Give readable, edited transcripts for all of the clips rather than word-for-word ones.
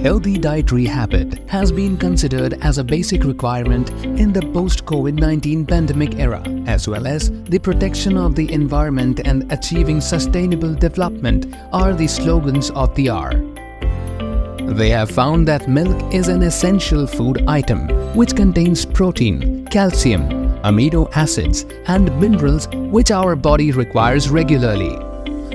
Healthy dietary habit has been considered as a basic requirement in the post-COVID-19 pandemic era, as well as the protection of the environment and achieving sustainable development are the slogans of the hour. They have found that milk is an essential food item which contains protein, calcium, amino acids and minerals which our body requires regularly.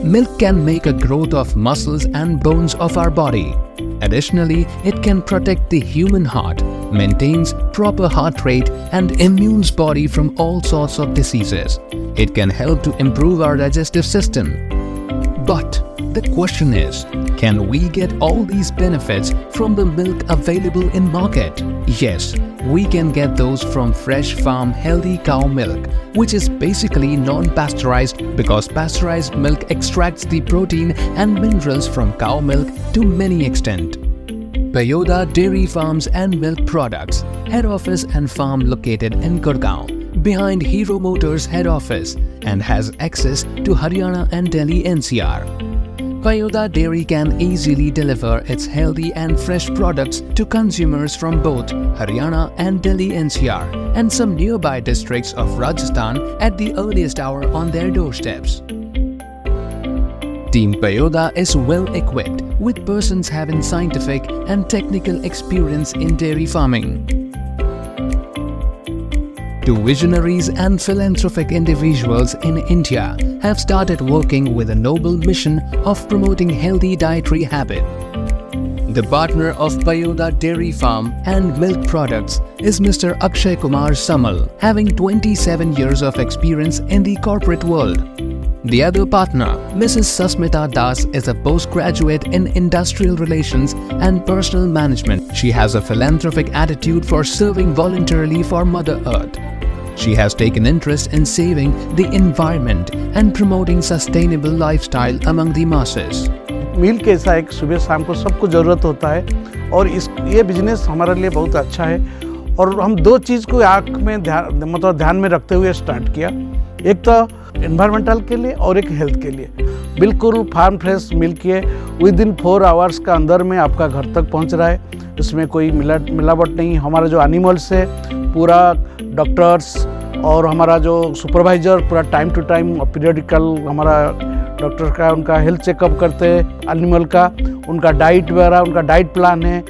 Milk can make a growth of muscles and bones of our body. Additionally, it can protect the human heart, maintains proper heart rate and immune body from all sorts of diseases. It can help to improve our digestive system. But the question is, can we get all these benefits from the milk available in market? Yes, we can get those from fresh farm healthy cow milk, which is basically non-pasteurized because pasteurized milk extracts the protein and minerals from cow milk to many extent. Payoda Dairy Farms and Milk Products, head office and farm located in Gurgaon, behind Hero Motors head office and has access to Haryana and Delhi NCR. Payoda Dairy can easily deliver its healthy and fresh products to consumers from both Haryana and Delhi NCR and some nearby districts of Rajasthan at the earliest hour on their doorsteps. Team Payoda is well equipped with persons having scientific and technical experience in dairy farming. Two visionaries and philanthropic individuals in India have started working with a noble mission of promoting healthy dietary habit. The partner of Payoda Dairy Farm and Milk Products is Mr. Akshay Kumar Samal, having 27 years of experience in the corporate world. The other partner, Mrs. Sasmita Das, is a postgraduate in Industrial Relations and Personal Management. She has a philanthropic attitude for serving voluntarily for Mother Earth. She has taken interest in saving the environment and promoting sustainable lifestyle among the masses. Milk ऐसा एक सुबह शाम को सबको ज़रूरत होता है और ये बिजनेस हमारे लिए बहुत अच्छा है और हम दो चीज़ को आँख में ध्यान में रखते हुए स्टार्ट किया। एक तो एनवायरमेंटल के लिए और एक हेल्थ के लिए। बिल्कुल फार्म फ्रेश मिल्क है, विद इन 4 आवर्स का अंदर में आपका घर तक पहुंच रहा है। इसमें कोई मिलावट नहीं। हमारा जो एनिमल्स है पूरा डॉक्टर्स और हमारा जो सुपरवाइज़र पूरा टाइम टू टाइम पीरियडिकल हमारा डॉक्टर का उनका हेल्थ चेकअप करते हैं एनिमल का, उनका डाइट वगैरह उनका डाइट प्लान है,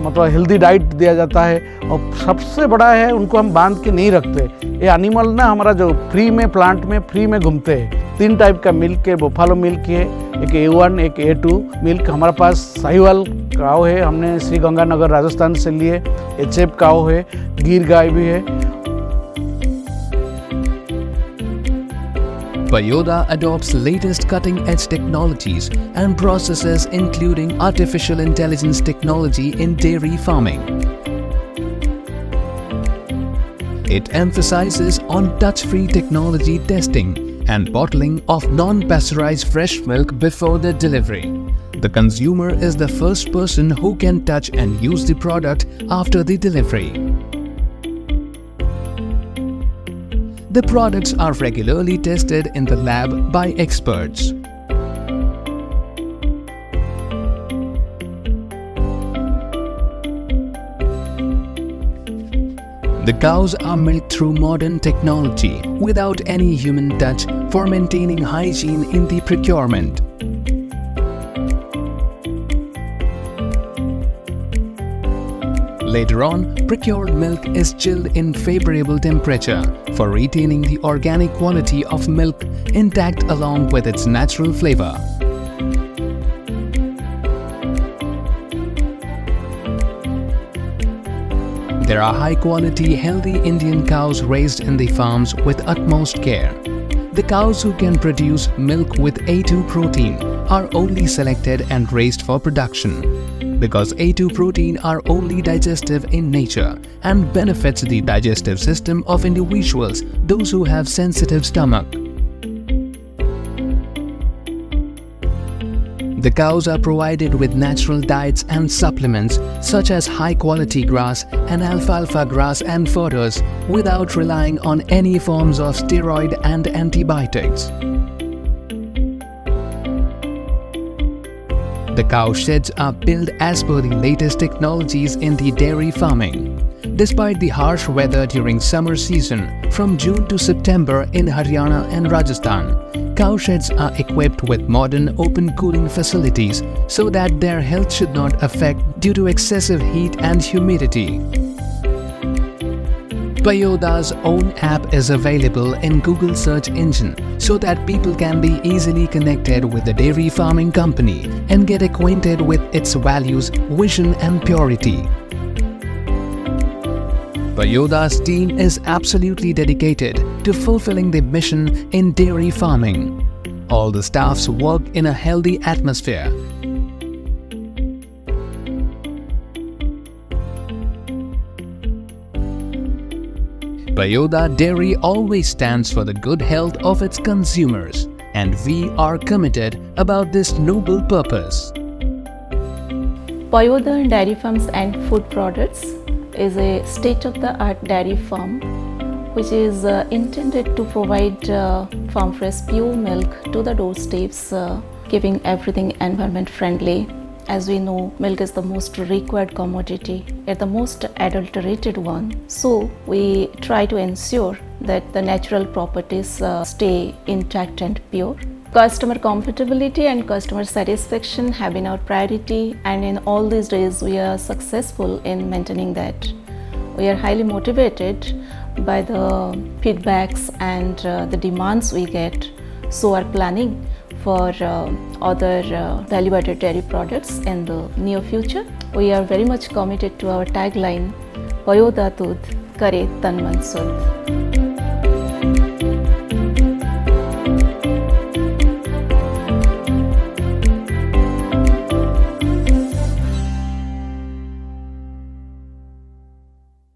मतलब हेल्दी डाइट दिया जाता है। और सबसे बड़ा है उनको हम बांध के नहीं रखते। ये एनिमल ना हमारा जो फ्री में प्लांट में फ्री में घूमते हैं। 3 टाइप का मिल्क है, बुफालो मिल्क है, एक A1 एक A2 मिल्क। हमारे पास साहिवाल काव है, हमने श्री गंगानगर राजस्थान से लिए। HF काव है, गिर गाय भी है। Payoda adopts latest cutting-edge technologies and processes including artificial intelligence technology in dairy farming. It emphasizes on touch-free technology testing and bottling of non-pasteurized fresh milk before the delivery. The consumer is the first person who can touch and use the product after the delivery. The products are regularly tested in the lab by experts. The cows are milked through modern technology without any human touch for maintaining hygiene in the procurement. Later on, procured milk is chilled in favorable temperature for retaining the organic quality of milk intact along with its natural flavor. There are high-quality, healthy Indian cows raised in the farms with utmost care. The cows who can produce milk with A2 protein are only selected and raised for production, because A2 protein are only digestive in nature and benefits the digestive system of individuals, those who have sensitive stomach. The cows are provided with natural diets and supplements such as high-quality grass and alfalfa grass and fodders without relying on any forms of steroid and antibiotics. The cow sheds are built as per the latest technologies in the dairy farming. Despite the harsh weather during summer season from June to September in Haryana and Rajasthan, cow sheds are equipped with modern open cooling facilities so that their health should not affect due to excessive heat and humidity. Payoda's own app is available in Google search engine so that people can be easily connected with the dairy farming company and get acquainted with its values, vision and purity. Payoda's team is absolutely dedicated to fulfilling the mission in dairy farming. All the staffs work in a healthy atmosphere. Payoda Dairy always stands for the good health of its consumers, and we are committed about this noble purpose. Payoda Dairy Farms and Food Products is a state-of-the-art dairy farm which is intended to provide farm-fresh pure milk to the doorsteps, keeping everything environment-friendly. As we know, milk is the most required commodity, it's the most adulterated one. So we try to ensure that the natural properties stay intact and pure. Customer comfortability and customer satisfaction have been our priority, and in all these days we are successful in maintaining that. We are highly motivated by the feedbacks and the demands we get, so are planning for other value-added dairy products in the near future. We are very much committed to our tagline, Payoda Dudh Kare Tan Man Sudh.